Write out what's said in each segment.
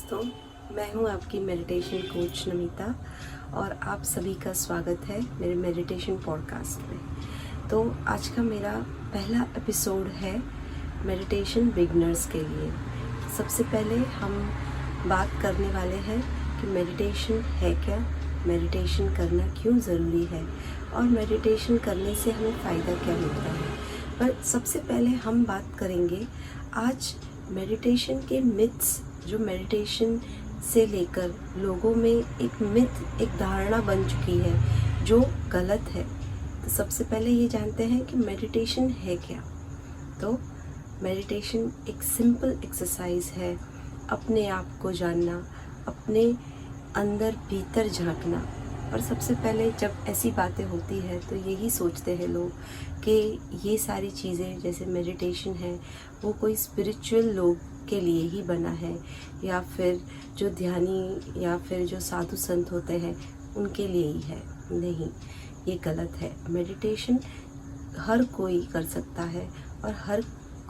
दोस्तों, मैं हूं आपकी मेडिटेशन कोच नमिता और आप सभी का स्वागत है मेरे मेडिटेशन पॉडकास्ट में। तो आज का मेरा पहला एपिसोड है मेडिटेशन बिगनर्स के लिए। सबसे पहले हम बात करने वाले हैं कि मेडिटेशन है क्या, मेडिटेशन करना क्यों ज़रूरी है और मेडिटेशन करने से हमें फ़ायदा क्या मिलता है। पर सबसे पहले हम बात करेंगे आज मेडिटेशन के मिथ्स, जो मेडिटेशन से लेकर लोगों में एक मिथ, एक धारणा बन चुकी है जो गलत है। तो सबसे पहले ये जानते हैं कि मेडिटेशन है क्या। तो मेडिटेशन एक सिंपल एक्सरसाइज है, अपने आप को जानना, अपने अंदर भीतर झांकना। और सबसे पहले जब ऐसी बातें होती है तो यही सोचते हैं लोग कि ये सारी चीज़ें जैसे मेडिटेशन है वो कोई स्पिरिचुअल लोग के लिए ही बना है या फिर जो ध्यानी या फिर जो साधु संत होते हैं उनके लिए ही है। नहीं, ये गलत है। मेडिटेशन हर कोई कर सकता है और हर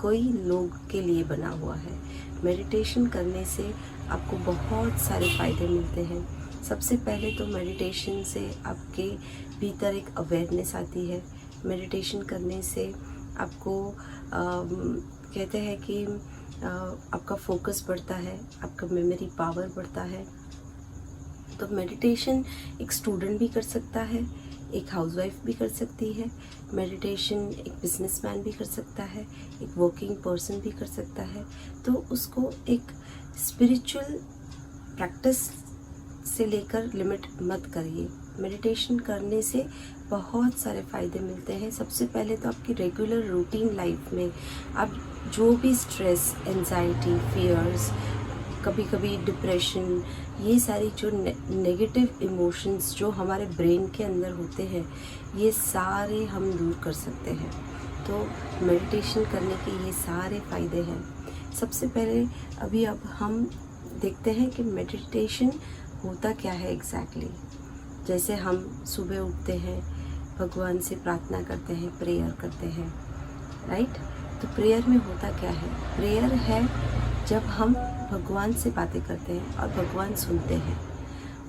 कोई लोग के लिए बना हुआ है। मेडिटेशन करने से आपको बहुत सारे फ़ायदे मिलते हैं। सबसे पहले तो मेडिटेशन से आपके भीतर एक अवेयरनेस आती है। मेडिटेशन करने से आपको कहते हैं कि आपका फोकस बढ़ता है, आपका मेमोरी पावर बढ़ता है। तो मेडिटेशन एक स्टूडेंट भी कर सकता है, एक हाउसवाइफ भी कर सकती है। मेडिटेशन एक बिजनेसमैन भी कर सकता है, एक वर्किंग पर्सन भी कर सकता है। तो उसको एक स्पिरिचुअल प्रैक्टिस से लेकर लिमिट मत करिए। मेडिटेशन करने से बहुत सारे फ़ायदे मिलते हैं। सबसे पहले तो आपकी रेगुलर रूटीन लाइफ में आप जो भी स्ट्रेस, एंजाइटी, फियर्स, कभी कभी डिप्रेशन, ये सारी जो नेगेटिव इमोशंस जो हमारे ब्रेन के अंदर होते हैं, ये सारे हम दूर कर सकते हैं। तो मेडिटेशन करने के ये सारे फ़ायदे हैं। सबसे पहले अभी अब हम देखते हैं कि मेडिटेशन होता क्या है एग्जैक्टली। जैसे हम सुबह उठते हैं, भगवान से प्रार्थना करते हैं, प्रेयर करते हैं, राइट। तो प्रेयर में होता क्या है? प्रेयर है जब हम भगवान से बातें करते हैं और भगवान सुनते हैं।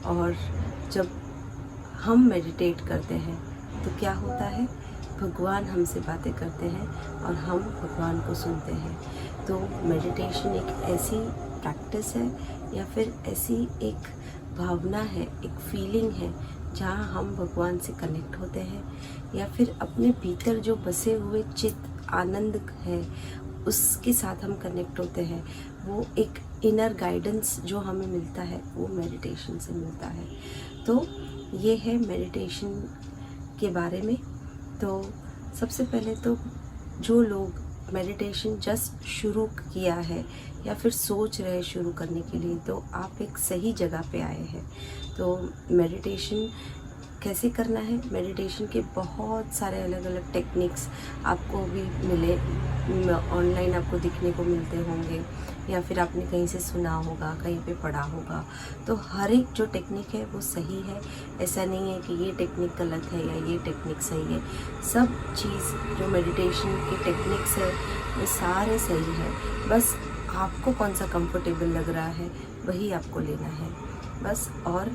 और जब हम मेडिटेट करते हैं तो क्या होता है? भगवान हमसे बातें करते हैं और हम भगवान को सुनते हैं। तो मेडिटेशन एक ऐसी प्रैक्टिस है या फिर ऐसी एक भावना है, एक फीलिंग है जहाँ हम भगवान से कनेक्ट होते हैं या फिर अपने भीतर जो बसे हुए चित्त आनंद है उसके साथ हम कनेक्ट होते हैं। वो एक इनर गाइडेंस जो हमें मिलता है वो मेडिटेशन से मिलता है। तो ये है मेडिटेशन के बारे में। तो सबसे पहले तो जो लोग मेडिटेशन जस्ट शुरू किया है या फिर सोच रहे हैं शुरू करने के लिए, तो आप एक सही जगह पे आए हैं। तो मेडिटेशन कैसे करना है? मेडिटेशन के बहुत सारे अलग अलग टेक्निक्स आपको भी मिले, ऑनलाइन आपको दिखने को मिलते होंगे या फिर आपने कहीं से सुना होगा, कहीं पे पढ़ा होगा। तो हर एक जो टेक्निक है वो सही है। ऐसा नहीं है कि ये टेक्निक गलत है या ये टेक्निक सही है। सब चीज़ जो मेडिटेशन की टेक्निक्स है वो सारे सही है। बस आपको कौन सा कंफर्टेबल लग रहा है वही आपको लेना है बस। और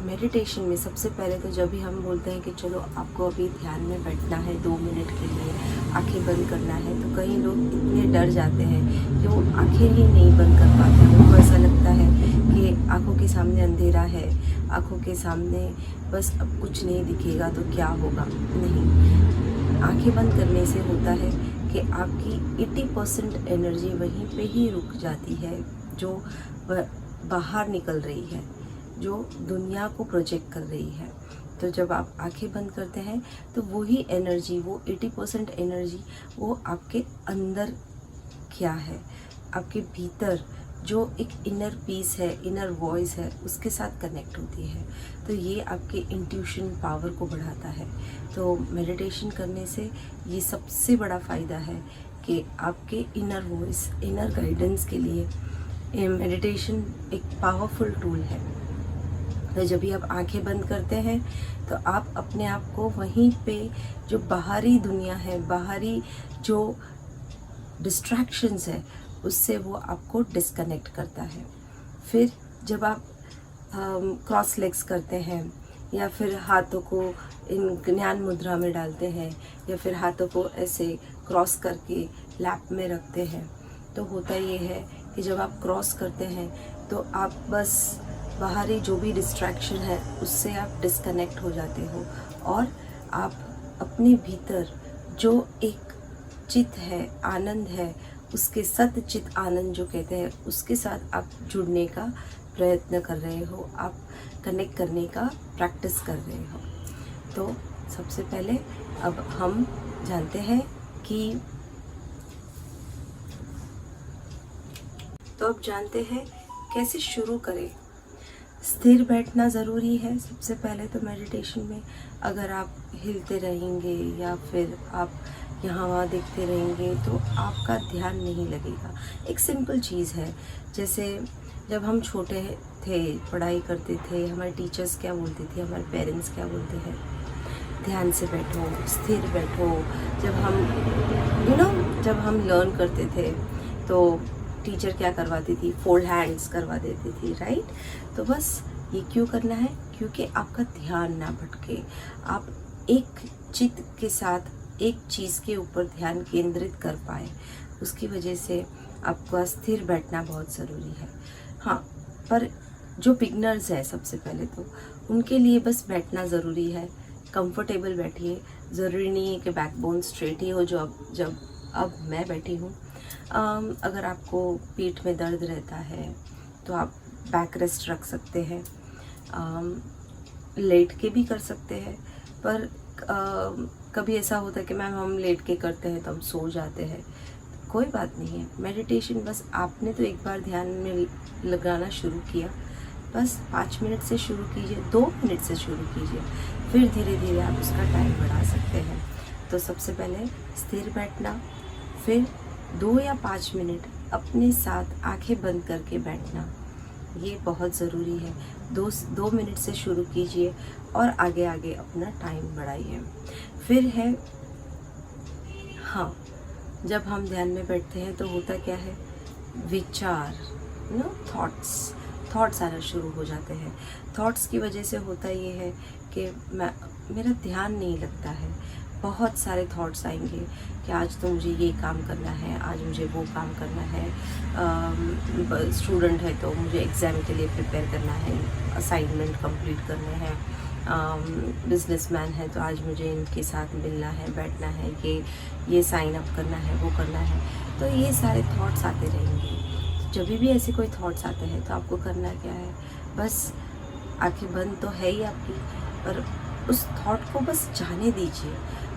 मेडिटेशन में सबसे पहले तो जब भी हम बोलते हैं कि चलो आपको अभी ध्यान में बैठना है 2 मिनट के लिए, आंखें बंद करना है, तो कई लोग इतने डर जाते हैं कि वो आंखें ही नहीं बंद कर पाते। उनको ऐसा लगता है कि आंखों के सामने अंधेरा है, आंखों के सामने बस अब कुछ नहीं दिखेगा तो क्या होगा। नहीं, आंखें बंद करने से होता है कि आपकी 80% एनर्जी वहीं पे ही रुक जाती है जो बाहर निकल रही है, जो दुनिया को प्रोजेक्ट कर रही है। तो जब आप आंखें बंद करते हैं तो वही एनर्जी, वो 80% एनर्जी वो आपके अंदर क्या है, आपके भीतर जो एक इनर पीस है, इनर वॉइस है, उसके साथ कनेक्ट होती है। तो ये आपके इंट्यूशन पावर को बढ़ाता है। तो मेडिटेशन करने से ये सबसे बड़ा फ़ायदा है कि आपके इनर वॉइस, इनर गाइडेंस के लिए मेडिटेशन एक पावरफुल टूल है। तो जब भी आप आंखें बंद करते हैं तो आप अपने आप को वहीं पे जो बाहरी दुनिया है, बाहरी जो डिस्ट्रैक्शंस है, उससे वो आपको डिस्कनेक्ट करता है। फिर जब आप क्रॉस लेग्स करते हैं या फिर हाथों को इन ज्ञान मुद्रा में डालते हैं या फिर हाथों को ऐसे क्रॉस करके लैप में रखते हैं, तो होता ये है कि जब आप क्रॉस करते हैं तो आप बस बाहरी जो भी डिस्ट्रैक्शन है उससे आप डिस्कनेक्ट हो जाते हो और आप अपने भीतर जो एक चित है, आनंद है, उसके सत चित आनंद जो कहते हैं उसके साथ आप जुड़ने का प्रयत्न कर रहे हो, आप कनेक्ट करने का प्रैक्टिस कर रहे हो। तो सबसे पहले अब हम जानते हैं कि कैसे शुरू करें। स्थिर बैठना ज़रूरी है सबसे पहले तो मेडिटेशन में। अगर आप हिलते रहेंगे या फिर आप यहाँ वहाँ देखते रहेंगे तो आपका ध्यान नहीं लगेगा। एक सिंपल चीज़ है, जैसे जब हम छोटे थे, पढ़ाई करते थे, हमारे टीचर्स क्या बोलते थे, हमारे पेरेंट्स क्या बोलते हैं, ध्यान से बैठो, स्थिर बैठो। जब हम लर्न करते थे तो टीचर क्या करवाती थी, फोल्ड हैंड्स करवा देती थी, राइट। तो बस ये क्यों करना है, क्योंकि आपका ध्यान ना भटके, आप एक चित्त के साथ एक चीज़ के ऊपर ध्यान केंद्रित कर पाए। उसकी वजह से आपका स्थिर बैठना बहुत ज़रूरी है। हाँ, पर जो बिगनर्स हैं सबसे पहले तो उनके लिए बस बैठना ज़रूरी है। कंफर्टेबल बैठिए, ज़रूरी नहीं है कि बैकबोन स्ट्रेट ही हो जो अब मैं बैठी हूँ। अगर आपको पीठ में दर्द रहता है तो आप बैक रेस्ट रख सकते हैं, लेट के भी कर सकते हैं। पर कभी ऐसा होता है कि मैम हम लेट के करते हैं तो हम सो जाते हैं, कोई बात नहीं है। मेडिटेशन बस आपने तो एक बार ध्यान में लगाना शुरू किया, बस 5 मिनट से शुरू कीजिए, 2 मिनट से शुरू कीजिए, फिर धीरे धीरे आप उसका टाइम बढ़ा सकते हैं। तो सबसे पहले स्थिर बैठना, फिर 2 या 5 मिनट अपने साथ आंखें बंद करके बैठना, ये बहुत ज़रूरी है। 2 मिनट से शुरू कीजिए और आगे आगे अपना टाइम बढ़ाइए। फिर है, हाँ, जब हम ध्यान में बैठते हैं तो होता क्या है, विचार, थॉट्स आना शुरू हो जाते हैं। थॉट्स की वजह से होता ये है कि मेरा ध्यान नहीं लगता है। बहुत सारे थॉट्स आएंगे कि आज तो मुझे ये काम करना है, आज मुझे वो काम करना है, स्टूडेंट है तो मुझे एग्ज़ाम के लिए प्रिपेयर करना है, असाइनमेंट कंप्लीट करने हैं, बिजनेसमैन है तो आज मुझे इनके साथ मिलना है, बैठना है, ये साइन अप करना है, वो करना है। तो ये सारे थॉट्स आते रहेंगे। जब भी ऐसे कोई थॉट्स आते हैं तो आपको करना क्या है, बस आंखें बंद तो है ही आपकी, पर उस थॉट को बस जाने दीजिए,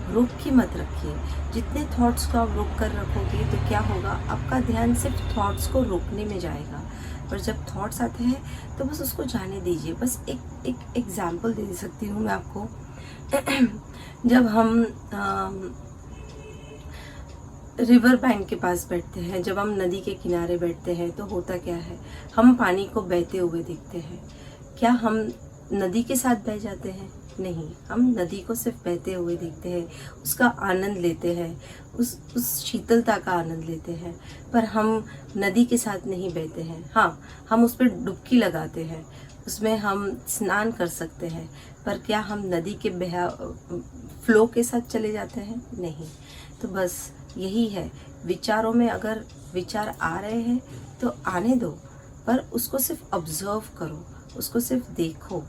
रोक के मत रखिए। जितने थॉट्स को आप रोक कर रखोगे तो क्या होगा, आपका ध्यान सिर्फ थॉट्स को रोकने में जाएगा। पर जब थॉट्स आते हैं तो बस उसको जाने दीजिए। बस एक एग्जाम्पल दे सकती हूँ मैं आपको। जब हम रिवर बैंक के पास बैठते हैं, जब हम नदी के किनारे बैठते हैं तो होता क्या है, हम पानी को बहते हुए देखते हैं। क्या हम नदी के साथ बह जाते हैं? नहीं, हम नदी को सिर्फ बहते हुए देखते हैं, उसका आनंद लेते हैं, उस शीतलता का आनंद लेते हैं, पर हम नदी के साथ नहीं बहते हैं। हाँ, हम उस पर डुबकी लगाते हैं, उसमें हम स्नान कर सकते हैं, पर क्या हम नदी के फ्लो के साथ चले जाते हैं? नहीं। तो बस यही है, विचारों में अगर विचार आ रहे हैं तो आने दो, पर उसको सिर्फ ऑब्जर्व करो, उसको सिर्फ देखो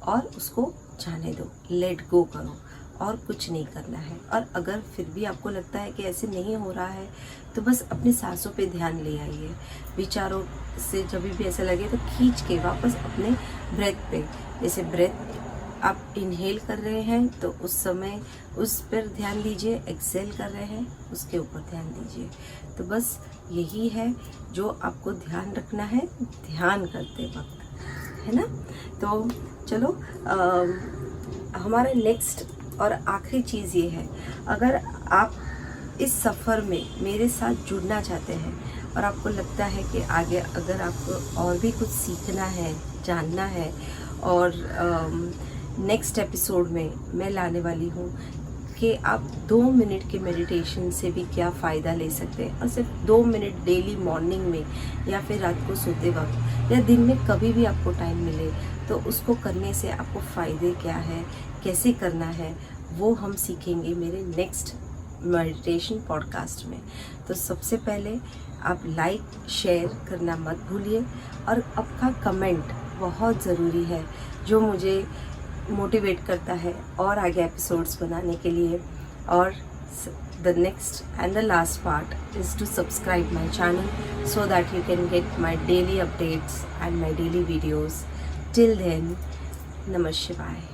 और उसको जाने दो, लेट गो करो, और कुछ नहीं करना है। और अगर फिर भी आपको लगता है कि ऐसे नहीं हो रहा है तो बस अपनी सांसों पे ध्यान ले आइए। विचारों से जब भी ऐसा लगे तो खींच के वापस अपने ब्रेथ पे, जैसे ब्रेथ आप इनहेल कर रहे हैं तो उस समय उस पर ध्यान दीजिए, एक्सेल कर रहे हैं उसके ऊपर ध्यान दीजिए। तो बस यही है जो आपको ध्यान रखना है ध्यान करते वक्त, है ना। तो चलो, हमारा नेक्स्ट और आखिरी चीज़ ये है, अगर आप इस सफ़र में मेरे साथ जुड़ना चाहते हैं और आपको लगता है कि आगे अगर आपको और भी कुछ सीखना है, जानना है, और नेक्स्ट एपिसोड में मैं लाने वाली हूँ कि आप 2 मिनट के मेडिटेशन से भी क्या फ़ायदा ले सकते हैं। और सिर्फ 2 मिनट डेली मॉर्निंग में या फिर रात को सोते वक्त या दिन में कभी भी आपको टाइम मिले तो उसको करने से आपको फ़ायदे क्या है, कैसे करना है, वो हम सीखेंगे मेरे नेक्स्ट मेडिटेशन पॉडकास्ट में। तो सबसे पहले आप लाइक शेयर करना मत भूलिए और आपका कमेंट बहुत ज़रूरी है जो मुझे मोटिवेट करता है और आगे एपिसोड्स बनाने के लिए। और the next and the last part is to subscribe my channel so that you can get my daily updates and my daily videos. Till then, Namah Shivaya.